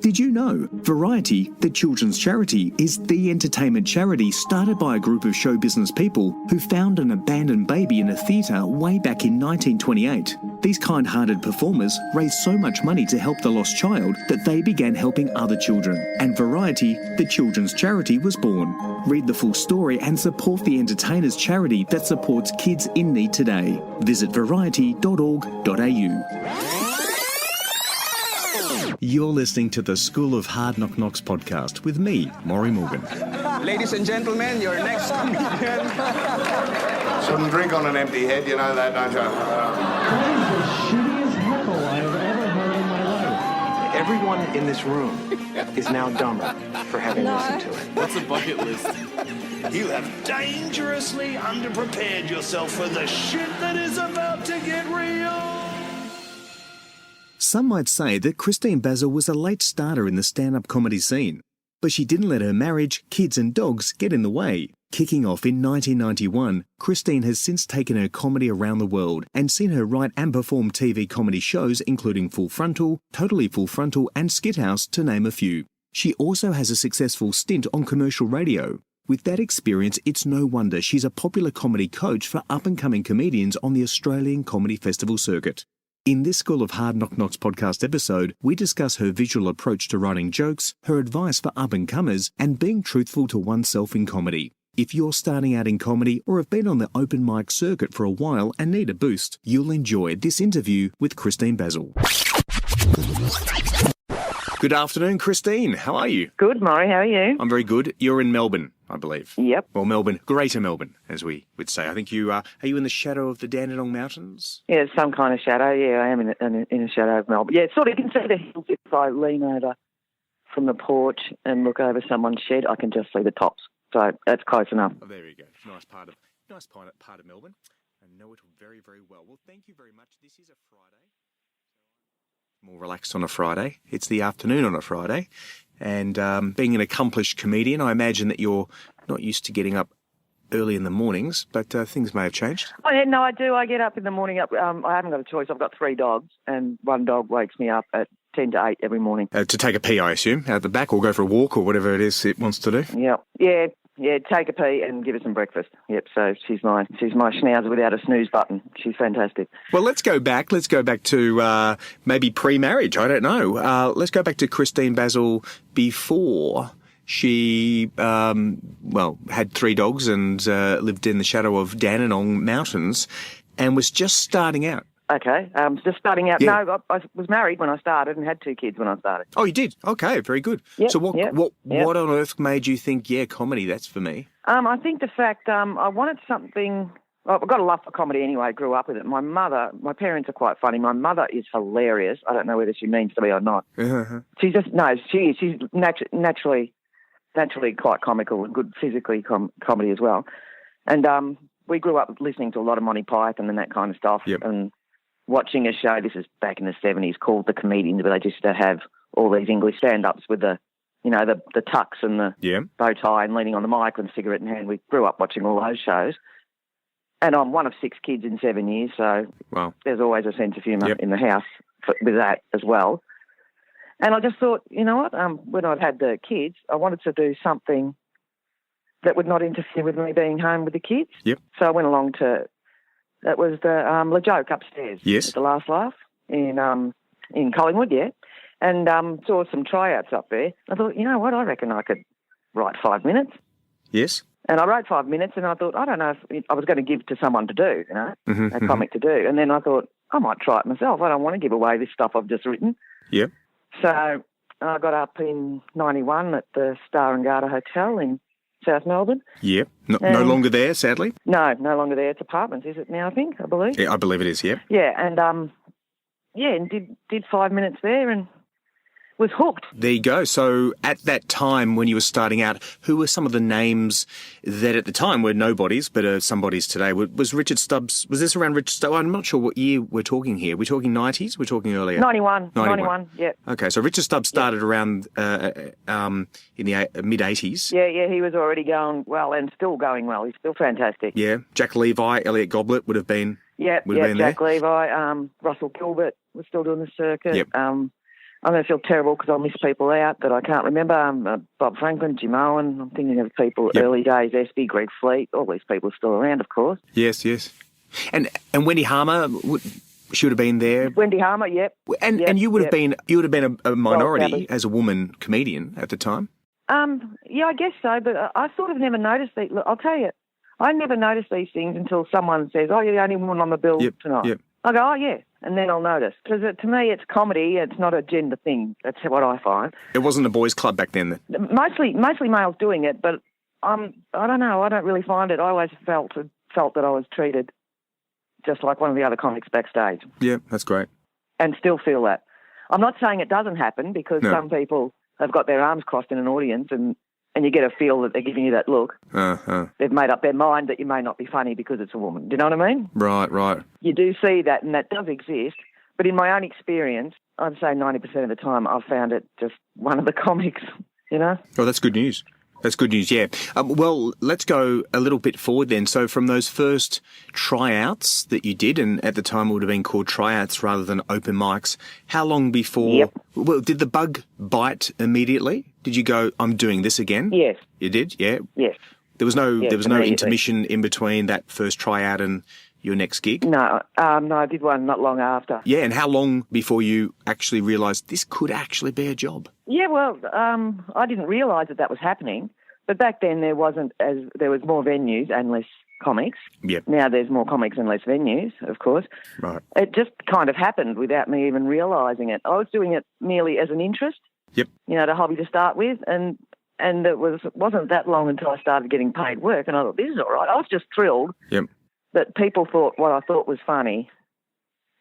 Did you know Variety, the children's charity, is the entertainment charity started by a group of show business people who found an abandoned baby in a theatre way back in 1928. These kind-hearted performers raised so much money to help the lost child that they began helping other children, and Variety, the children's charity, was born. Read the full story and support the entertainers charity that supports kids in need today. Visit variety.org.au. You're listening to the School of Hard Knock Knocks podcast with me, Maury Morgan. Ladies and gentlemen, your next comedian. Shouldn't drink on an empty head, you know that, don't you? That is the shittiest heckle I have ever heard in my life. Everyone in this room is now dumber for having listened to it. What's a bucket list? You have dangerously underprepared yourself for the shit that is about to get real. Some might say that Christine Basil was a late starter in the stand-up comedy scene, but she didn't let her marriage, kids and dogs get in the way. Kicking off in 1991, Christine has since taken her comedy around the world and seen her write and perform TV comedy shows including Frontal, Totally Full Frontal and Skithouse, to name a few. She also has a successful stint on commercial radio. With that experience, it's no wonder she's a popular comedy coach for up-and-coming comedians on the Australian Comedy Festival circuit. In this School of Hard Knock Knocks podcast episode, we discuss her visual approach to writing jokes, her advice for up-and-comers, and being truthful to oneself in comedy. If you're starting out in comedy or have been on the open mic circuit for a while and need a boost, you'll enjoy this interview with Christine Basil. Good afternoon, Christine. How are you? Good, Maury. How are you? I'm very good. You're in Melbourne, I believe. Yep. Well, Melbourne, Greater Melbourne, as we would say. I think you are you in the shadow of the Dandenong Mountains? Yeah, some kind of shadow. Yeah, I am in a shadow of Melbourne. Yeah, sort of, you can see the hills. If I lean over from the porch and look over someone's shed, I can just see the tops. So that's close enough. Oh, there you go. Nice part of Melbourne. I know it very, very well. Well, thank you very much. This is a Friday. More relaxed on a Friday. It's the afternoon on a Friday. And being an accomplished comedian, I imagine that you're not used to getting up early in the mornings, but things may have changed. Oh, yeah, no, I do. I get up in the morning. I haven't got a choice. I've got 3 dogs, and one dog wakes me up at 10 to 8 every morning. To take a pee, I assume, out the back, or go for a walk, or whatever it is it wants to do? Yep. Yeah, take a pee and give her some breakfast. Yep, so she's my schnauzer without a snooze button. She's fantastic. Well, let's go back to maybe pre-marriage. I don't know. Let's go back to Christine Basil before she, had 3 dogs and lived in the shadow of Dandenong Mountains and was just starting out. Okay, just starting out. Yeah. No, I was married when I started and had 2 kids when I started. Oh, you did? Okay, very good. Yep, So what on earth made you think, comedy, that's for me? I think the fact I wanted something. Well, I've got a love for comedy anyway. I grew up with it. My parents are quite funny. My mother is hilarious. I don't know whether she means to be or not. Uh-huh. She is. She's naturally quite comical and good physically comedy as well. And we grew up listening to a lot of Monty Python and that kind of stuff. Yep. And watching a show, this is back in the 70s, called The Comedians, but they just have all these English stand-ups with the tux and the bow tie and leaning on the mic with a cigarette in hand. We grew up watching all those shows. And I'm one of 6 kids in 7 years, so There's always a sense of humour in the house with that as well. And I just thought, you know what, when I'd had the kids, I wanted to do something that would not interfere with me being home with the kids. Yep. So I went along to... That was the Le Joke upstairs. Yes. At the Last Laugh in Collingwood, yeah. And saw some tryouts up there. I thought, you know what, I reckon I could write 5 minutes. Yes. And I wrote 5 minutes and I thought, I don't know if I was going to give to someone to do, a comic to do. And then I thought, I might try it myself. I don't want to give away this stuff I've just written. Yep. So I got up in 91 at the Star and Garter Hotel in South Melbourne. Yep. No longer there, sadly? No longer there. It's apartments, is it now, I believe? Yeah, I believe it is, yeah. Yeah, and and did 5 minutes there and was hooked. There you go. So at that time when you were starting out, who were some of the names that at the time were nobodies, but are somebodies today? Was Richard Stubbs, was this around Richard Stubbs? I'm not sure what year we're talking here. We're talking 90s? We're talking earlier? 91, yeah. Okay, so Richard Stubbs started around in the mid-80s. Yeah, he was already going well and still going well. He's still fantastic. Yeah, Jack Levi, Elliot Goblet would have been... Jack Levi, Russell Gilbert was still doing the circuit. Yep. I'm going to feel terrible because I'll miss people out that I can't remember. Bob Franklin, Jim Owen. I'm thinking of people early days, Espy, Greg Fleet. All these people are still around, of course. Yes. And Wendy Harmer, she would have been there. Wendy Harmer, yep. And you would have been a minority as a woman comedian at the time. Yeah, I guess so, but I sort of never noticed these. Look, I'll tell you, I never noticed these things until someone says, "Oh, you're the only woman on the bill tonight." Yep. I go, "Oh, yeah," and then I'll notice. Because to me, it's comedy. It's not a gender thing. That's what I find. It wasn't a boys' club back then. Mostly males doing it, but I don't know. I don't really find it. I always felt that I was treated just like one of the other comics backstage. Yeah, that's great. And still feel that. I'm not saying it doesn't happen because some people have got their arms crossed in an audience and you get a feel that they're giving you that look. They've made up their mind that you may not be funny because it's a woman. Do you know what I mean? Right. You do see that, and that does exist. But in my own experience, I'd say 90% of the time I've found it just one of the comics, you know? Oh, that's good news. That's good news, yeah. Well, let's go a little bit forward then. So from those first tryouts that you did, and at the time it would have been called tryouts rather than open mics, how long before... Yep. Well, did the bug bite immediately? Did you go, I'm doing this again? Yes. You did? Yeah? Yes. There was no immediately. intermission in between that first tryout and your next gig? No, I did one not long after. Yeah, and how long before you actually realised this could actually be a job? Yeah, well, I didn't realise that was happening, but back then there was more venues and less comics. Yep. Now there's more comics and less venues, of course. Right. It just kind of happened without me even realising it. I was doing it merely as an interest. Yep. You know, the hobby to start with, and it wasn't that long until I started getting paid work, and I thought, this is all right. I was just thrilled that people thought what I thought was funny,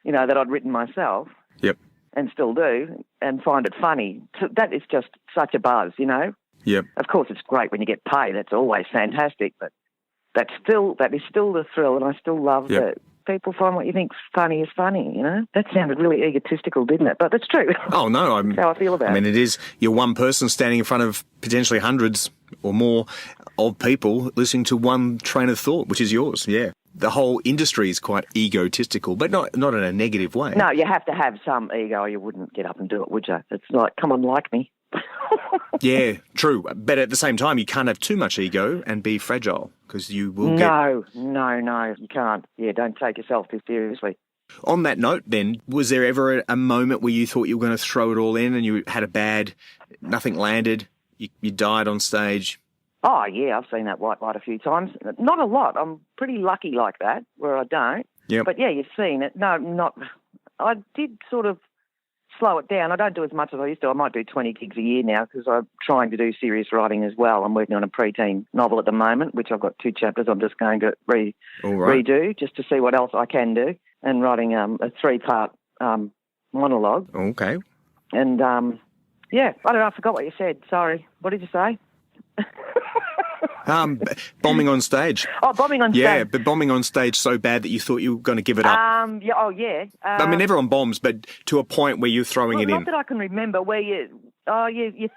you know, that I'd written myself. Yep. And still do, and find it funny. So that is just such a buzz, you know? Yep. Of course, it's great when you get paid. That's always fantastic, but that is still the thrill, and I still love that people find what you think's funny is funny, you know? That sounded really egotistical, didn't it? But that's true. Oh, no. That's how I feel about it. I mean, it is. You're one person standing in front of potentially hundreds or more of people listening to one train of thought, which is yours, yeah. The whole industry is quite egotistical, but not in a negative way. No, you have to have some ego. You wouldn't get up and do it, would you? It's like, come on, like me. Yeah, true. But at the same time, you can't have too much ego and be fragile because you will No, you can't. Yeah, don't take yourself too seriously. On that note, then, was there ever a moment where you thought you were going to throw it all in and you had nothing landed, you died on stage? Oh, yeah, I've seen that white light a few times. Not a lot. I'm pretty lucky like that, where I don't. Yep. But, yeah, you've seen it. No, not... I did sort of slow it down. I don't do as much as I used to. I might do 20 gigs a year now because I'm trying to do serious writing as well. I'm working on a preteen novel at the moment, which I've got 2 chapters I'm just going to redo just to see what else I can do, and writing a 3-part monologue. Okay. And, yeah, I don't know. I forgot what you said. Sorry. What did you say? Bombing on stage. Oh, bombing on stage. Yeah, but bombing on stage so bad that you thought you were going to give it up. Yeah. I mean, everyone bombs, but to a point where you're throwing it in. Not that I can remember where you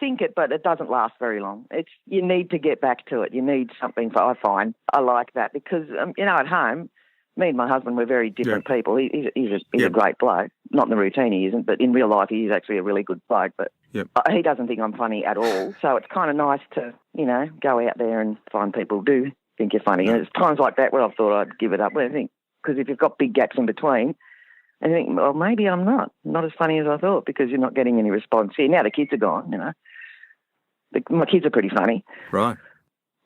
think it, but it doesn't last very long. You need to get back to it. You need something. I find I like that because you know, at home, me and my husband, we're very different people. He's a great bloke. Not in the routine, he isn't, but in real life, he's actually a really good bloke. But he doesn't think I'm funny at all. So it's kind of nice to, you know, go out there and find people who do think you're funny. And it's times like that where I've thought I'd give it up. Because if you've got big gaps in between, and you think, well, maybe I'm not as funny as I thought because you're not getting any response here. Now the kids are gone, you know. My kids are pretty funny. Right.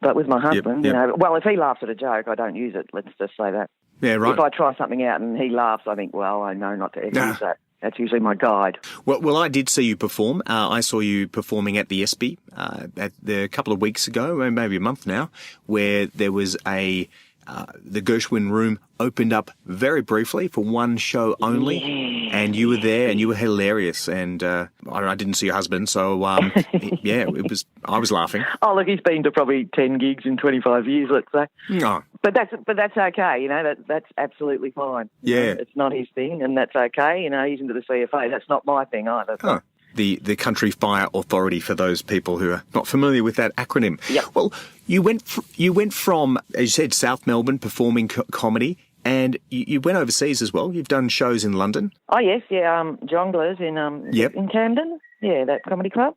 But with my husband, you know, well, if he laughs at a joke, I don't use it. Let's just say that. Yeah, right. If I try something out and he laughs, I think, well, I know not to ever use that. That's usually my guide. Well, I did see you perform. I saw you performing at the Espy a couple of weeks ago, maybe a month now, where there was the Gershwin Room opened up very briefly for one show only, and you were there, and you were hilarious. And I didn't see your husband, so I was laughing. Oh, look, he's been to probably 10 gigs in 25 years, let's say. No. But that's okay, you know, that's absolutely fine. Yeah. You know, it's not his thing, and that's okay. You know, he's into the CFA. That's not my thing either. So. Oh. The Country Fire Authority, for those people who are not familiar with that acronym. Yep. Well, you went from, as you said, South Melbourne performing comedy And you went overseas as well. You've done shows in London. Oh, yes, yeah, Jongleurs in Camden. Yeah, that comedy club.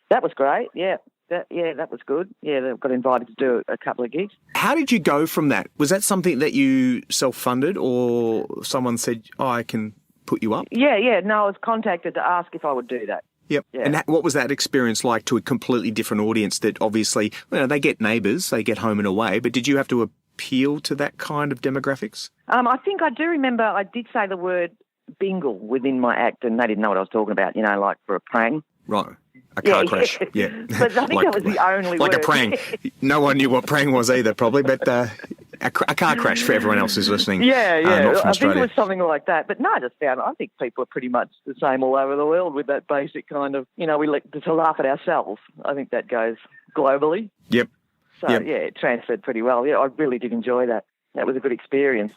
That was great, yeah. That was good. Yeah, they got invited to do a couple of gigs. How did you go from that? Was that something that you self-funded or someone said, I can put you up? Yeah. No, I was contacted to ask if I would do that. Yep. Yeah. And what was that experience like to a completely different audience that obviously, they get Neighbours, they get Home and Away, but did you have to appeal to that kind of demographics? I think I do remember I did say the word bingle within my act and they didn't know what I was talking about, like for a prank. Right. A car crash. Yeah. But I think that was the only like word. a prang. No one knew what prang was either, probably, but a car crash for everyone else who's listening. Yeah. Not from I Australia. think it was something like that. But no, I think people are pretty much the same all over the world with that basic kind of, we like to laugh at ourselves. I think that goes globally. Yep. So, it transferred pretty well. Yeah, I really did enjoy that. That was a good experience.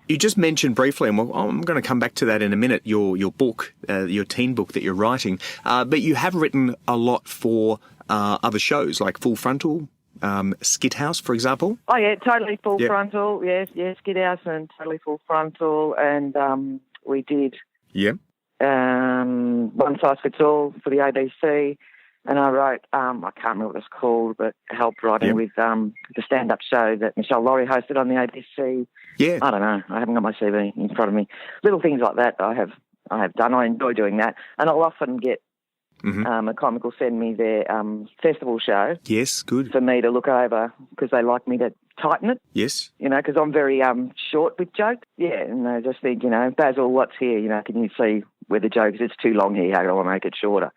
You just mentioned briefly, and I'm going to come back to that in a minute, your book, your teen book that you're writing, but you have written a lot for other shows, like Full Frontal, Skithouse, for example. Oh, yeah, totally Full Frontal, yes, Skithouse and totally Full Frontal, and we did One Size Fits All for the ABC, and I wrote, I can't remember what it's called, but helped writing with the stand-up show that Michelle Laurie hosted on the ABC. Yeah. I don't know. I haven't got my CV in front of me. Little things like that I have done. I enjoy doing that. And I'll often get a comic will send me their festival show. Yes, good. For me to look over because they like me to tighten it. Yes. Because I'm very short with jokes. Yeah, and they just think, Basil, what's here? Can you see where the joke is? It's too long here. How do I make it shorter?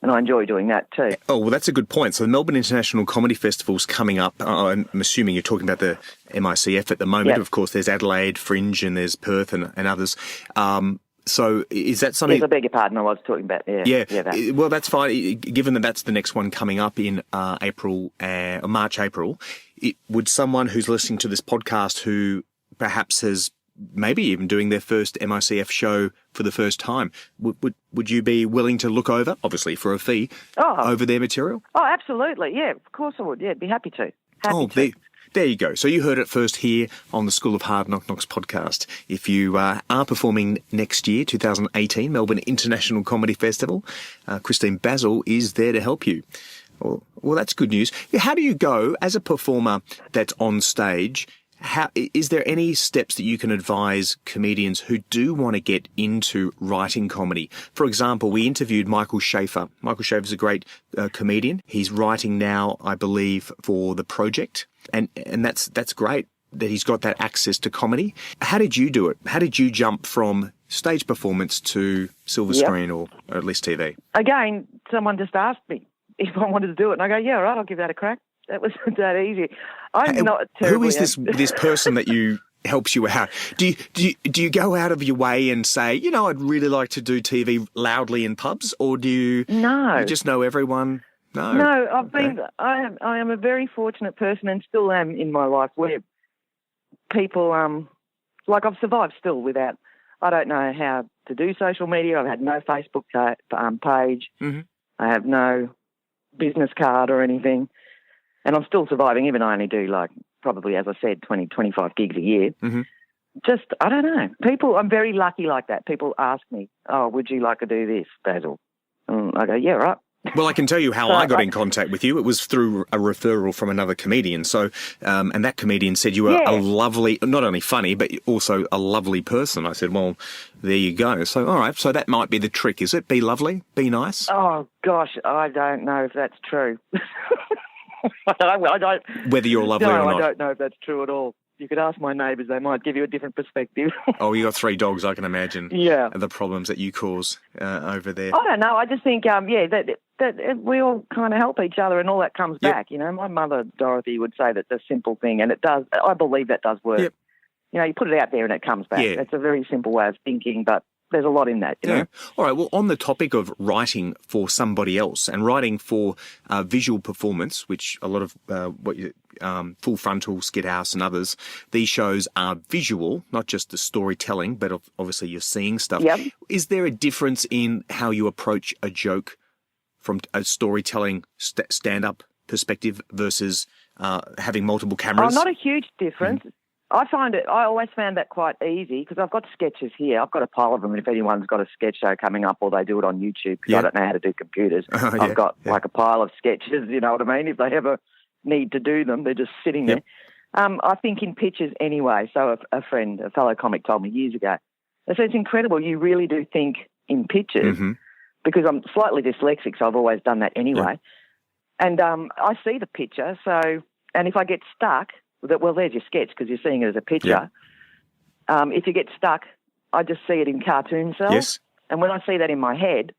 And I enjoy doing that too. Oh, well, that's a good point. So the Melbourne International Comedy Festival's coming up. I'm assuming you're talking about the MICF at the moment. Yep. Of course, there's Adelaide, Fringe, and there's Perth and others. So is that something... Yes, I beg your pardon. I was talking about... Yeah, that. Well, that's fine. Given that that's the next one coming up in March, April, would someone who's listening to this podcast who perhaps has maybe even doing their first MICF show for the first time, would you be willing to look over, obviously for a fee, over their material? Oh, absolutely. Yeah, of course I would. Yeah, be happy to. There you go. So you heard it first here on the School of Hard Knock Knocks podcast. If you are performing next year, 2018, Melbourne International Comedy Festival, Christine Basil is there to help you. Well, that's good news. How do you go as a performer that's on stage? Is there any steps that you can advise comedians who do want to get into writing comedy? For example, we interviewed Michael Schaefer. Michael Schaefer's a great comedian. He's writing now, I believe, for The Project. And that's great that he's got that access to comedy. How did you do it? How did you jump from stage performance to silver screen or at least TV? Again, someone just asked me if I wanted to do it. And I go, yeah, all right, I'll give that a crack. That was that easy. I'm not terribly... Who is this person that helps you out? Do you go out of your way and say, I'd really like to do TV loudly in pubs, or do you? No. You just know everyone? No. No, I am a very fortunate person and still am in my life where people I've survived still without. I don't know how to do social media. I've had no Facebook page. Mm-hmm. I have no business card or anything. And I'm still surviving, even though I only do, probably, as I said, 20, 25 gigs a year. Mm-hmm. Just, I don't know. I'm very lucky like that. People ask me, would you like to do this, Basil? And I go, yeah, right. Well, I can tell you how I got in contact with you. It was through a referral from another comedian. So, and that comedian said you were a lovely, not only funny, but also a lovely person. I said, well, there you go. So, all right. So that might be the trick, is it? Be lovely? Be nice? Oh, gosh, I don't know if that's true. I don't. Whether you're lovely or not. I don't know if that's true at all. You could ask my neighbours; they might give you a different perspective. Oh, you got 3 dogs. I can imagine. Yeah. The problems that you cause over there. I don't know. I just think, that we all kind of help each other, and all that comes back. My mother Dorothy would say that the simple thing, and it does. I believe that does work. Yep. You put it out there and it comes back. Yeah. It's a very simple way of thinking, but there's a lot in that, you know. All right, well, on the topic of writing for somebody else and writing for visual performance, which a lot of Full Frontal, Skithouse and others, these shows are visual, not just the storytelling, but obviously you're seeing stuff. Yep. Is there a difference in how you approach a joke from a storytelling stand-up perspective versus having multiple cameras? Oh, not a huge difference. I always found that quite easy because I've got sketches here. I've got a pile of them. And if anyone's got a sketch show coming up or they do it on YouTube because I don't know how to do computers, I've got like a pile of sketches, you know what I mean? If they ever need to do them, they're just sitting there. I think in pictures anyway. So a friend, a fellow comic told me years ago, they said, it's incredible. You really do think in pictures because I'm slightly dyslexic, so I've always done that anyway. And I see the picture. So, and if I get stuck, there's your sketch because you're seeing it as a picture. If you get stuck, I just see it in cartoon cells. Yes. And when I see that in my head,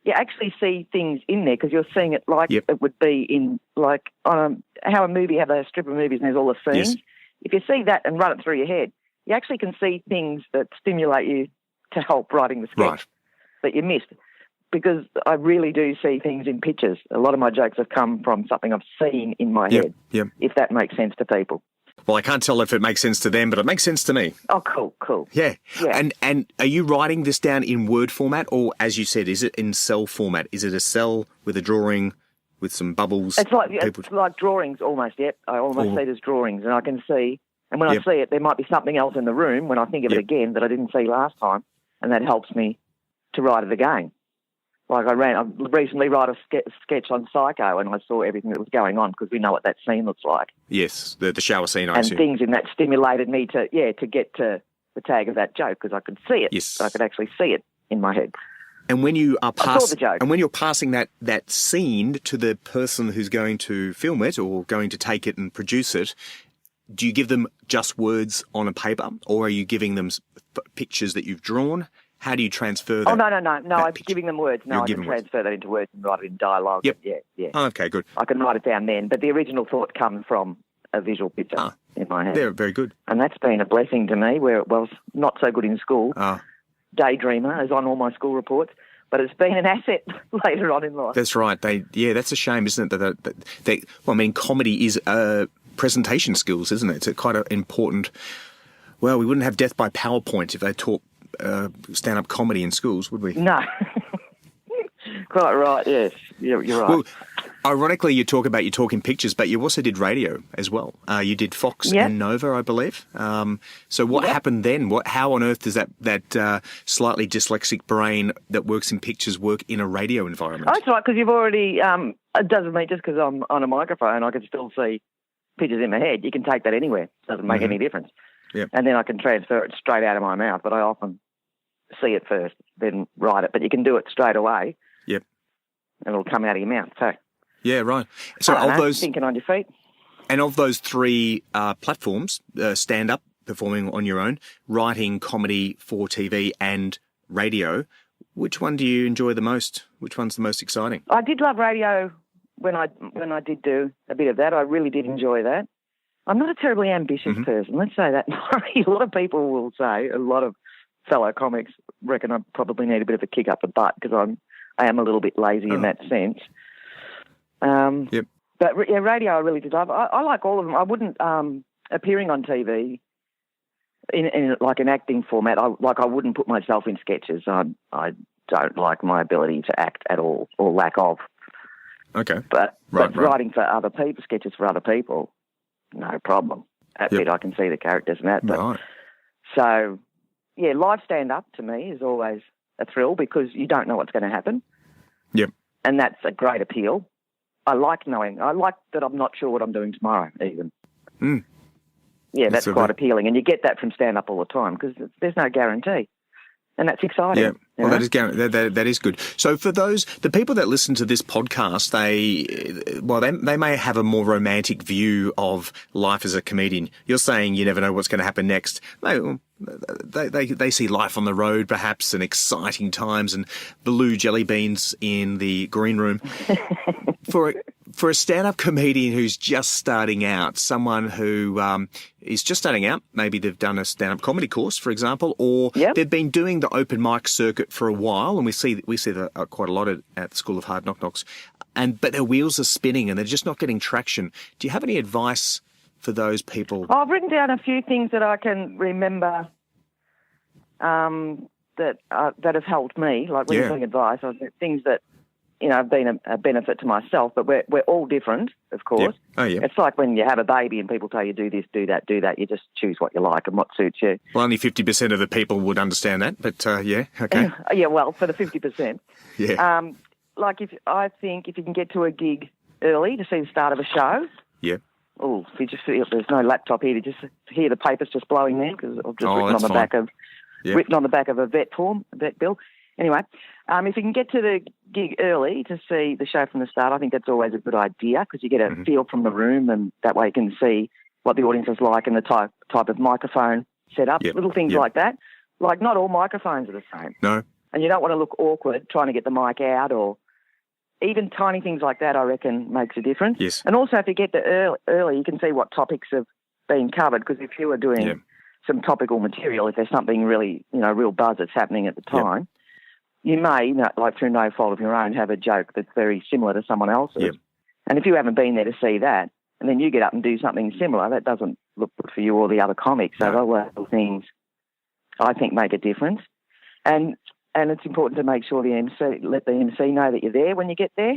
you actually see things in there because you're seeing it like it would be in like how a movie, have a strip of movies and there's all the scenes. Yes. If you see that and run it through your head, you actually can see things that stimulate you to help writing the sketch that you missed. Because I really do see things in pictures. A lot of my jokes have come from something I've seen in my head, if that makes sense to people. Well, I can't tell if it makes sense to them, but it makes sense to me. Oh, cool. Yeah. And are you writing this down in Word format or, as you said, is it in cell format? Is it a cell with a drawing with some bubbles? It's like drawings almost, I almost see it as drawings and I can see, and when I see it, there might be something else in the room when I think of it again that I didn't see last time, and that helps me to write it again. Like I recently wrote a sketch on Psycho and I saw everything that was going on because we know what that scene looks like. Yes, the shower scene, I assume. And things in that stimulated me to get to the tag of that joke because I could see it. Yes. I could actually see it in my head. And when you are I saw the joke. And when you're passing that scene to the person who's going to film it or going to take it and produce it, do you give them just words on a paper or are you giving them pictures that you've drawn? How do you transfer that? Oh, no. I'm giving them words. No, I can transfer that into words and write it in dialogue. Yep. Yeah. Oh, okay, good. I can write it down then, but the original thought comes from a visual picture in my head. They're very good. And that's been a blessing to me where it was not so good in school. Daydreamer is on all my school reports, but it's been an asset later on in life. That's right. That's a shame, isn't it? Comedy is presentation skills, isn't it? It's quite an important... Well, we wouldn't have death by PowerPoint if they taught stand-up comedy in schools, would we? No. Quite right, yes. You're right. Well, ironically, you talk in pictures, but you also did radio as well. You did Fox and Nova, I believe. So what happened then? How on earth does that slightly dyslexic brain that works in pictures work in a radio environment? Oh, that's right, because you've already... it doesn't mean just because I'm on a microphone, I can still see pictures in my head. You can take that anywhere. It doesn't make any difference. Yep. And then I can transfer it straight out of my mouth, but I often see it first, then write it. But you can do it straight away. Yep. And it'll come out of your mouth. So yeah, right. So of those thinking on your feet. And of those three platforms, stand-up, performing on your own, writing comedy for TV and radio, which one do you enjoy the most? Which one's the most exciting? I did love radio when I did do a bit of that. I really did enjoy that. I'm not a terribly ambitious person. Let's say that. A lot of people will say, a lot of fellow comics reckon I probably need a bit of a kick up the butt because I am a little bit lazy in that sense. But radio I really did love. I like all of them. I wouldn't, appearing on TV in like an acting format, I wouldn't put myself in sketches. I don't like my ability to act at all or lack of. Okay. But writing for other people, sketches for other people, no problem. That bit I can see the characters and that. But, so, yeah, live stand-up to me is always a thrill because you don't know what's going to happen. Yep. And that's a great appeal. I like that I'm not sure what I'm doing tomorrow even. Yeah, that's quite appealing. And you get that from stand-up all the time because there's no guarantee. And that's exciting. Yeah, well, that is good. So for the people that listen to this podcast, they may have a more romantic view of life as a comedian. You're saying you never know what's going to happen next. They see life on the road, perhaps, and exciting times, and blue jelly beans in the green room. For a stand-up comedian who's just starting out, someone who is just starting out, maybe they've done a stand-up comedy course, for example, or they've been doing the open mic circuit for a while, and we see that quite a lot at the School of Hard Knock Knocks, but their wheels are spinning and they're just not getting traction. Do you have any advice for those people? I've written down a few things that I can remember that have helped me, like when you're giving advice, things that been a benefit to myself, but we're all different, of course. Yep. Oh, yeah. It's like when you have a baby and people tell you do this, do that, do that. You just choose what you like and what suits you. Well, only 50% of the people would understand that, but yeah, okay. Yeah, well, for the 50%. Yeah. I think if you can get to a gig early to see the start of a show. Yeah. Oh, if you just feel there's no laptop here to just hear the papers just blowing there because I've just written on the back of a vet bill. Anyway, if you can get to the gig early to see the show from the start, I think that's always a good idea because you get a feel from the room and that way you can see what the audience is like and the type of microphone setup, little things like that. Like not all microphones are the same. No. And you don't want to look awkward trying to get the mic out or even tiny things like that, I reckon, makes a difference. Yes. And also if you get to early, you can see what topics have been covered because if you were doing some topical material, if there's something really, real buzz that's happening at the time, you may, like through no fault of your own, have a joke that's very similar to someone else's. Yep. And if you haven't been there to see that, and then you get up and do something similar, that doesn't look good for you or the other comics. So those little things, I think, make a difference. And it's important to make sure let the MC know that you're there when you get there,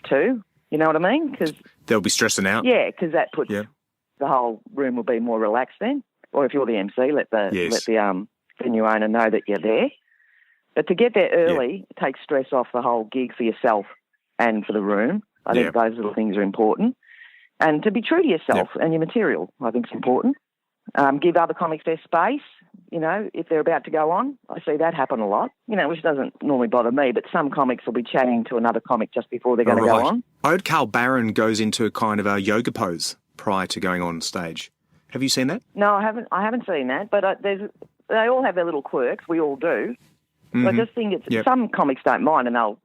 too. You know what I mean? Because they'll be stressing out. Yeah, because that puts the whole room will be more relaxed then. Or if you're the MC, let the venue owner know that you're there. But to get there early takes stress off the whole gig for yourself and for the room. I think those little things are important. And to be true to yourself and your material, I think is important. Give other comics their space, if they're about to go on. I see that happen a lot, which doesn't normally bother me, but some comics will be chatting to another comic just before they're going to go on. I heard Carl Barron goes into kind of a yoga pose prior to going on stage. Have you seen that? No, I haven't seen that, but they all have their little quirks. We all do. I just think some comics don't mind and they'll,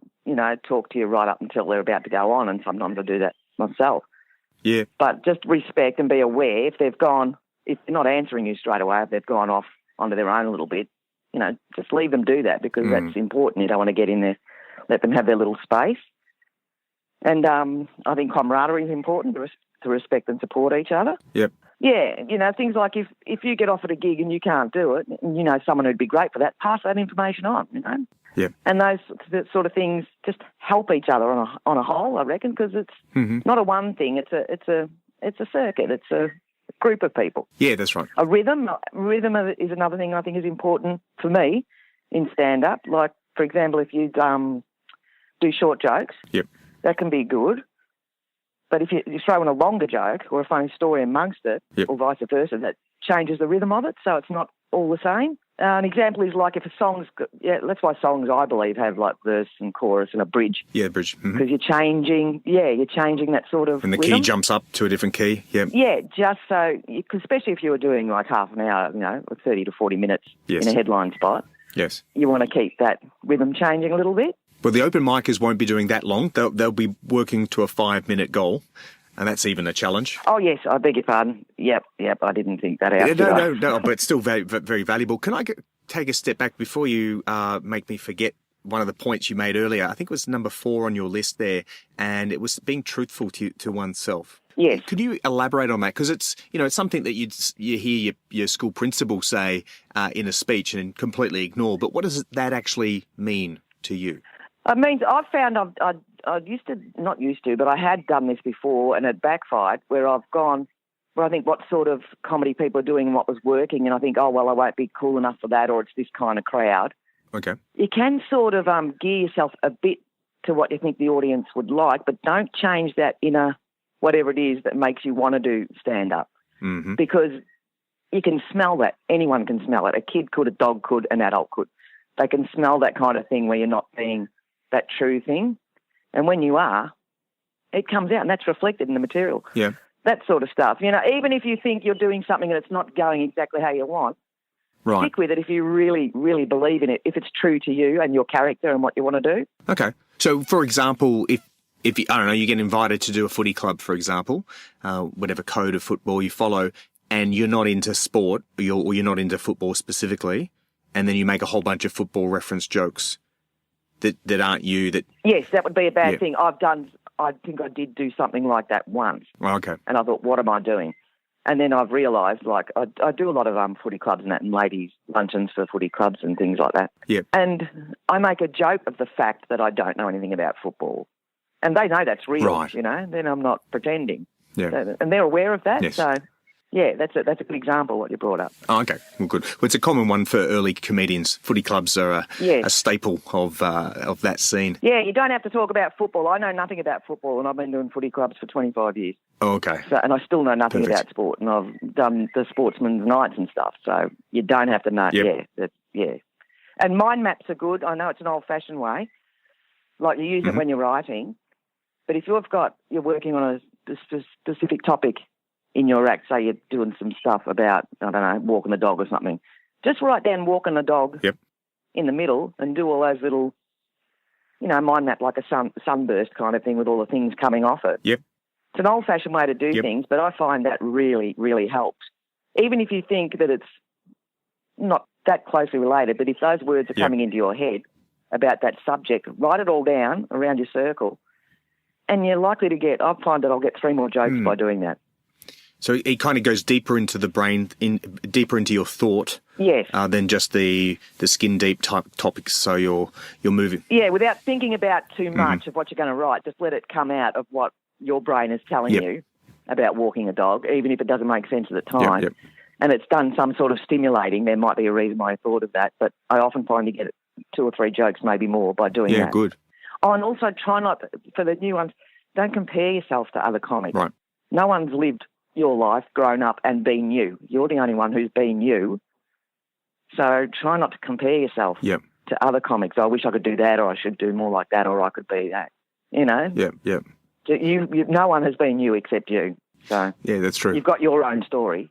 talk to you right up until they're about to go on, and sometimes I do that myself. Yeah. But just respect and be aware if they're not answering you straight away, if they've gone off onto their own a little bit, just leave them do that because that's important. You don't want to get in there, let them have their little space. And I think camaraderie is important to respect and support each other. Yep. Yeah, things like if you get offered a gig and you can't do it, and someone who'd be great for that, pass that information on, Yeah. And those sort of things just help each other on a whole, I reckon, because it's not a one thing. It's a circuit. It's a group of people. Yeah, that's right. A rhythm is another thing I think is important for me in stand-up. Like, for example, if you do short jokes, that can be good. But if you throw in a longer joke or a funny story amongst it, or vice versa, that changes the rhythm of it, so it's not all the same. An example is like if a song's, that's why songs, I believe, have like verse and chorus and a bridge. Yeah, bridge. Because you're changing that sort of and the rhythm. key jumps up to a different key, Yeah, just so, especially if you were doing like half an hour, 30 to 40 minutes in a headline spot. Yes. You want to keep that rhythm changing a little bit. Well, the open micers won't be doing that long. They'll be working to a 5-minute goal, and that's even a challenge. Oh, yes, I beg your pardon. Yep, I didn't think that out. No, but it's still very, very valuable. Can I take a step back before you make me forget one of the points you made earlier? I think it was number 4 on your list there, and it was being truthful to oneself. Yes. Could you elaborate on that? Because it's it's something that you hear your school principal say in a speech and completely ignore. But what does that actually mean to you? It means I've found I but I had done this before and it backfired where I've gone, where I think what sort of comedy people are doing and what was working, and I think, oh, well, I won't be cool enough for that, or it's this kind of crowd. Okay. You can sort of gear yourself a bit to what you think the audience would like, but don't change that inner whatever it is that makes you want to do stand-up. Mm-hmm. Because you can smell that. Anyone can smell it. A kid could, a dog could, an adult could. They can smell that kind of thing where you're not being that true thing. And when you are, it comes out and that's reflected in the material. Yeah. That sort of stuff. Even if you think you're doing something and it's not going exactly how you want, stick with it if you really, really believe in it, if it's true to you and your character and what you want to do. Okay. So, for example, if you, I don't know, you get invited to do a footy club, for example, whatever code of football you follow, and you're not into sport or you're not into football specifically, and then you make a whole bunch of football reference jokes that aren't you. Yes, that would be a bad thing. I think I did do something like that once. Oh, okay. And I thought, what am I doing? And then I've realised, like, I do a lot of footy clubs and that, and ladies' luncheons for footy clubs and things like that. Yep. And I make a joke of the fact that I don't know anything about football. And they know that's real, Right. you know. Then I'm not pretending. Yeah. And they're aware of that. Yes. So, yeah, that's a good example, what you brought up. Oh, okay. Well, good. Well, it's a common one for early comedians. Footy clubs are a staple of that scene. Yeah, you don't have to talk about football. I know nothing about football, and I've been doing footy clubs for 25 years. Oh, okay. So, and I still know nothing Perfect. about sport, and I've done the sportsman's nights and stuff. So you don't have to know. Yep. Yeah. And mind maps are good. I know it's an old-fashioned way. Like you use it when you're writing, but if you're working on a specific topic in your act, say you're doing some stuff about, I don't know, walking the dog or something, just write down walking the dog in the middle and do all those little, you know, mind map like a sunburst kind of thing with all the things coming off it. Yep. It's an old-fashioned way to do things, but I find that really, really helps. Even if you think that it's not that closely related, but if those words are coming into your head about that subject, write it all down around your circle, and you're likely to get, I find that I'll get 3 more jokes by doing that. So it kind of goes deeper into the brain, deeper into your thought, than just the skin deep type topics. So you're moving. Yeah, without thinking about too much of what you're going to write, just let it come out of what your brain is telling you about walking a dog, even if it doesn't make sense at the time. Yep. And it's done some sort of stimulating. There might be a reason why I thought of that, but I often find you get 2 or 3 jokes, maybe more, by doing that. Yeah, good. Oh, and also try not, for the new ones, don't compare yourself to other comics. Right. No one's lived your life, grown up and been you. You're the only one who's been you. So try not to compare yourself to other comics. I wish I could do that, or I should do more like that, or I could be that. You know? Yeah. No one has been you except you. So yeah, that's true. You've got your own story.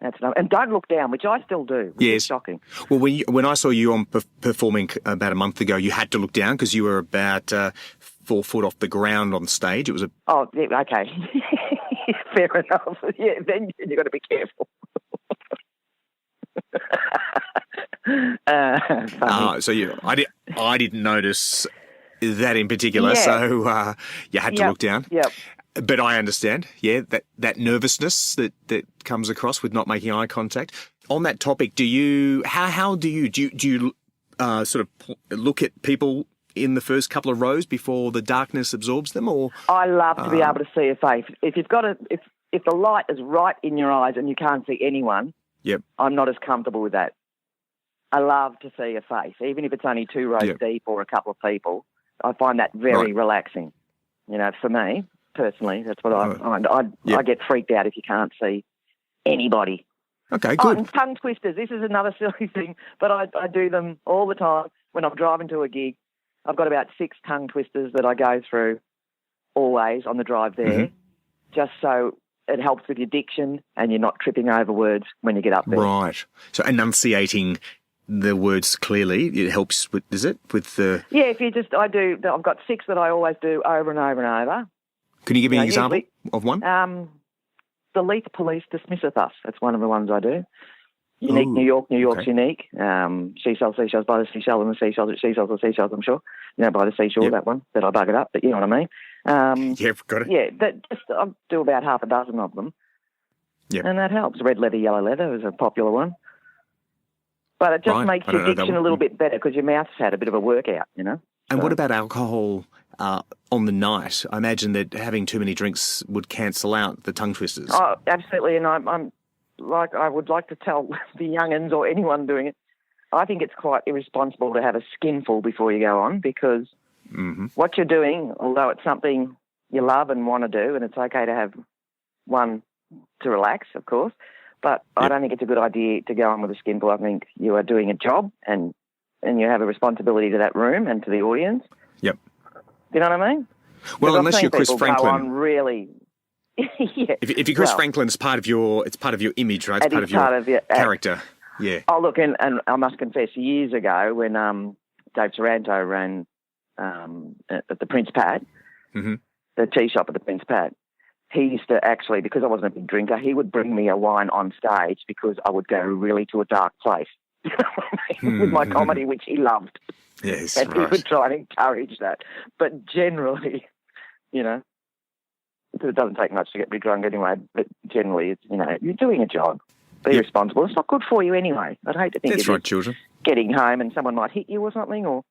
That's enough. And don't look down, which I still do. Which is shocking. Well, when I saw you on performing about a month ago, you had to look down because you were about 4 foot off the ground on stage. It was a... Oh, yeah, okay. Fair enough. Yeah, then you've got to be careful. I didn't notice that in particular, so you had to look down. Yep. But I understand, that nervousness that comes across with not making eye contact. On that topic, do you sort of look at people in the first couple of rows before the darkness absorbs them, or? I love to be able to see a face. If you've got if the light is right in your eyes and you can't see anyone, I'm not as comfortable with that. I love to see a face, even if it's only 2 rows deep or a couple of people. I find that very relaxing. You know, for me personally, that's what I find. I get freaked out if you can't see anybody. Okay, good. And tongue twisters. This is another silly thing, but I do them all the time when I'm driving to a gig. I've got about 6 tongue twisters that I go through always on the drive there, just so it helps with your diction and you're not tripping over words when you get up there. Right. So enunciating the words clearly, it helps with, is it? With the... Yeah, I've got 6 that I always do over and over and over. Can you give me an example of one? The Leith Police dismisseth us. That's one of the ones I do. Unique New York's unique. Seashells by the seashell, and the seashells are seashells, I'm sure. You know, by the seashore, that one, that I bug it up, but you know what I mean. Got it. Yeah, I do about half a dozen of them. Yeah. And that helps. Red leather, yellow leather is a popular one. But it just makes your diction a little bit better because your mouth's had a bit of a workout, you know. And what about alcohol on the night? I imagine that having too many drinks would cancel out the tongue twisters. Oh, absolutely. And I'm like, I would like to tell the young'uns or anyone doing it, I think it's quite irresponsible to have a skinful before you go on, because what you're doing, although it's something you love and want to do, and it's okay to have one to relax, of course, but I don't think it's a good idea to go on with a skinful. I think you are doing a job and you have a responsibility to that room and to the audience. Yep. You know what I mean? Well, unless you're Chris Franklin. Go on really... yeah. If you're Chris Franklin, it's part of your image, right? It's part of your character. Yeah. Oh, look, and I must confess, years ago when Dave Taranto ran at the Prince Pat, the tea shop at the Prince Pat, he used to actually, because I wasn't a big drinker, he would bring me a wine on stage because I would go really to a dark place with my comedy, which he loved. Yes, and he would try and encourage that. But generally, you know, because it doesn't take much to get me drunk anyway, but generally, it's, you're doing a job. Be responsible. It's not good for you anyway. I'd hate to think That's right, children. Getting home and someone might hit you or something, or,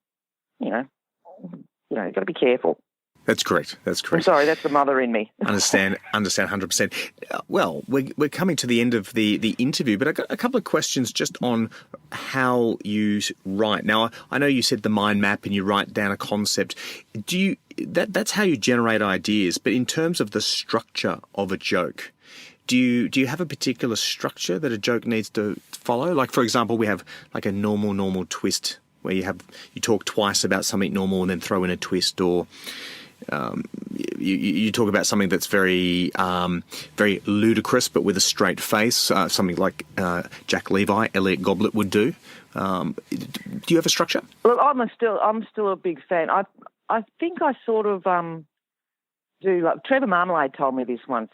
you've got to be careful. That's correct. I'm sorry, that's the mother in me. Understand 100%. Well, we're coming to the end of the interview, but I got a couple of questions just on how you write. Now, I know you said the mind map and you write down a concept. That's how you generate ideas, but in terms of the structure of a joke, do you have a particular structure that a joke needs to follow? Like, for example, we have like a normal twist where you talk twice about something normal and then throw in a twist, or you talk about something that's very very ludicrous but with a straight face, something like Jack Levi, Elliot Goblet would do. Do you have a structure? Well, I'm still a big fan. I think I sort of do. Like, Trevor Marmalade told me this once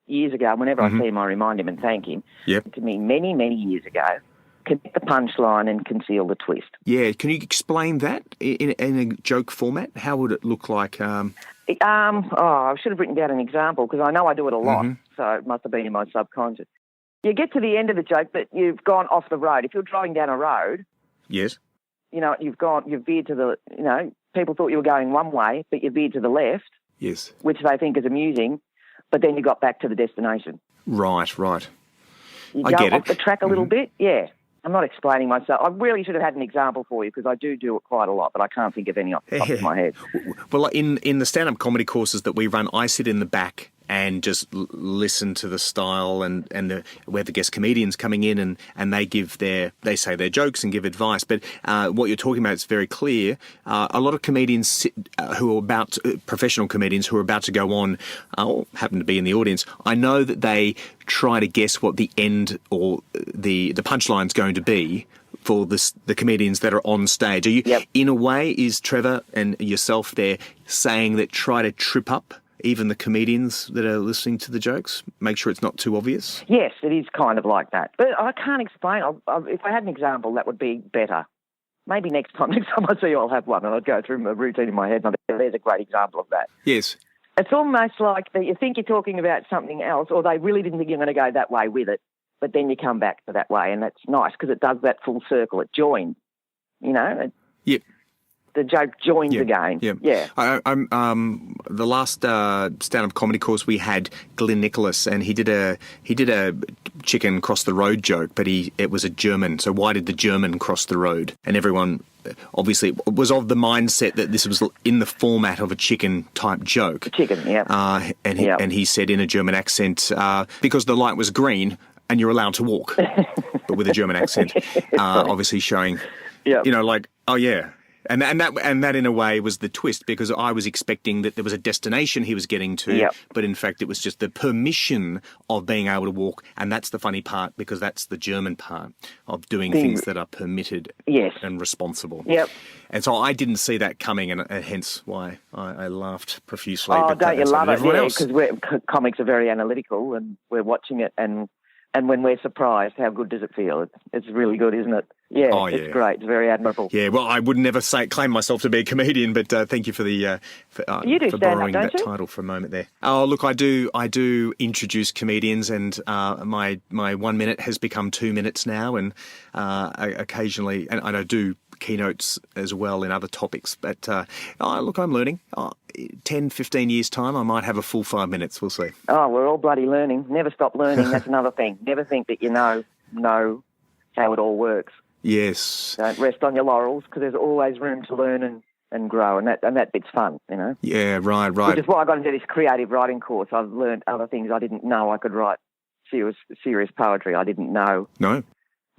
years ago. Whenever I see him, I remind him and thank him. Yep. To me, many years ago, connect the punchline and conceal the twist. Yeah, can you explain that in a joke format? How would it look like? I should have written down an example because I know I do it a lot, so it must have been in my subconscious. You get to the end of the joke, but you've gone off the road. If you're driving down a road, yes, you've veered to the, people thought you were going one way, but you veered to the left, yes, which they think is amusing, but then you got back to the destination. Right. You I go get off it. the track a little bit, yeah. I'm not explaining myself. I really should have had an example for you because I do it quite a lot, but I can't think of any off the top of my head. Well, in the stand-up comedy courses that we run, I sit in the back and just listen to the style and where the guest comedians coming in and they say their jokes and give advice. But what you're talking about is very clear. A lot of comedians professional comedians who are about to go on or happen to be in the audience, I know that they try to guess what the end or the punchline's going to be for the comedians that are on stage. Are you, in a way, is Trevor and yourself there saying that try to trip up even the comedians that are listening to the jokes? Make sure it's not too obvious? Yes, it is kind of like that. But I can't explain. If I had an example, that would be better. Maybe next time I see you, I'll have one and I'll go through a routine in my head. And there's a great example of that. Yes. It's almost like you think you're talking about something else, or they really didn't think you're going to go that way with it, but then you come back to that way, and that's nice because it does that full circle. It joins, Yep. The joke joins again. Yeah. I'm the last stand-up comedy course we had Glenn Nicholas, and he did a chicken cross the road joke, but it was a German. So why did the German cross the road? And everyone obviously was of the mindset that this was in the format of a chicken type joke. Chicken, yeah. And he said in a German accent, because the light was green and you're allowed to walk, but with a German accent, obviously showing, like, oh yeah. And that in a way was the twist, because I was expecting that there was a destination he was getting to, but in fact it was just the permission of being able to walk, and that's the funny part, because that's the German part of doing things that are permitted and responsible. Yep. And so I didn't see that coming, and hence why I laughed profusely. Oh, but don't you love it? Yeah, because comics are very analytical, and we're watching it, and when we're surprised, how good does it feel? It's really good, isn't it? Yeah, it's great. It's very admirable. Yeah, well, I would never claim myself to be a comedian, but thank you for for borrowing that title for a moment there. Oh, look, I do introduce comedians, and my 1 minute has become 2 minutes now, and occasionally, and I do keynotes as well in other topics. But look, I'm learning. 10, 15 years' time, I might have a full 5 minutes. We'll see. Oh, we're all bloody learning. Never stop learning. That's another thing. Never think that you know how it all works. Yes. Don't rest on your laurels, because there's always room to learn and grow, and that bit's fun, Yeah, right. Which is why I got into this creative writing course. I've learned other things. I didn't know I could write serious poetry. I didn't know. No.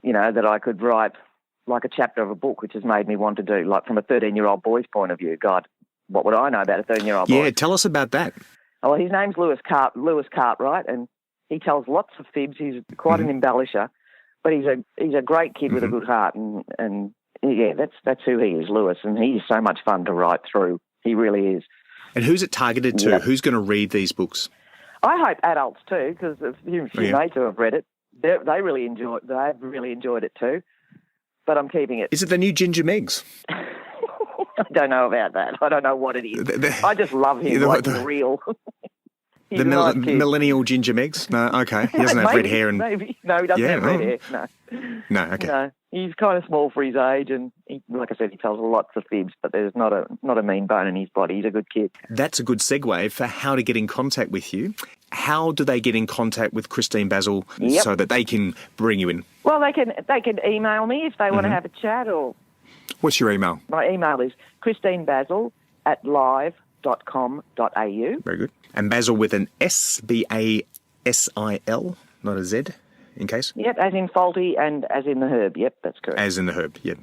That I could write like a chapter of a book, which has made me want to do, like from a 13-year-old boy's point of view. God, what would I know about a 13-year-old boy? Yeah, tell us about that. Oh, well, his name's Lewis Cartwright, and he tells lots of fibs. He's quite an embellisher. But he's a great kid with a good heart, and yeah, that's who he is, Lewis, and he's so much fun to write through. He really is. And who's it targeted to? Who's going to read these books? I hope adults too, because a few mates who have read it, they really enjoy it. They've really enjoyed it too. But I'm keeping it. Is it the new Ginger Meggs? I don't know about that. I don't know what it is. I just love him like he's real. He's a nice kid. Millennial Ginger Megs? No, okay. He doesn't have red hair and... Maybe. No, he doesn't have red hair, no. No, okay. No, he's kind of small for his age, and like I said, he tells lots of fibs, but there's not a mean bone in his body. He's a good kid. That's a good segue for how to get in contact with you. How do they get in contact with Christine Basil so that they can bring you in? Well, they can email me if they want to have a chat. Or what's your email? My email is christinebasil@live.com.au. Very good. And Basil with an S, B-A-S-I-L, not a Z, in case? Yep, as in faulty and as in the herb. Yep, that's correct. As in the herb, yep.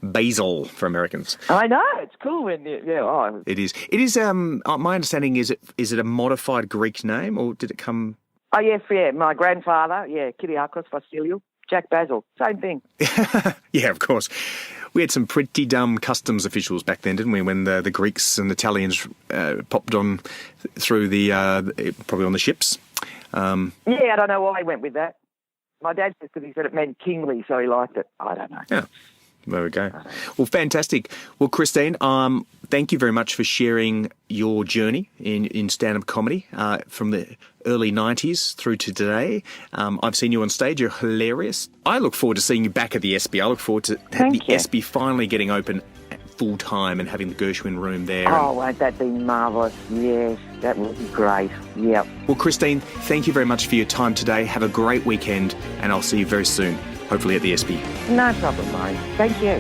Basil for Americans. I know, it's cool when It is. It is, my understanding is it a modified Greek name, or did it come... Oh, yes, my grandfather, Kyriakos Vasiliou, Jack Basil, same thing. Yeah, of course. We had some pretty dumb customs officials back then, didn't we, when the Greeks and Italians popped on through probably on the ships. I don't know why he went with that. My dad said because he said it meant kingly, so he liked it. I don't know. Yeah, there we go. Well, fantastic. Well, Christine, thank you very much for sharing your journey in stand-up comedy from the early 90s through to today. I've seen you on stage. You're hilarious. I look forward to seeing you back at the ESPY. I look forward to the ESPY finally getting open full time and having the Gershwin room there. Oh, won't that be marvellous? Yes, that would be great. Yep. Well, Christine, thank you very much for your time today. Have a great weekend, and I'll see you very soon, hopefully at the ESPY. No problem, mate. Thank you.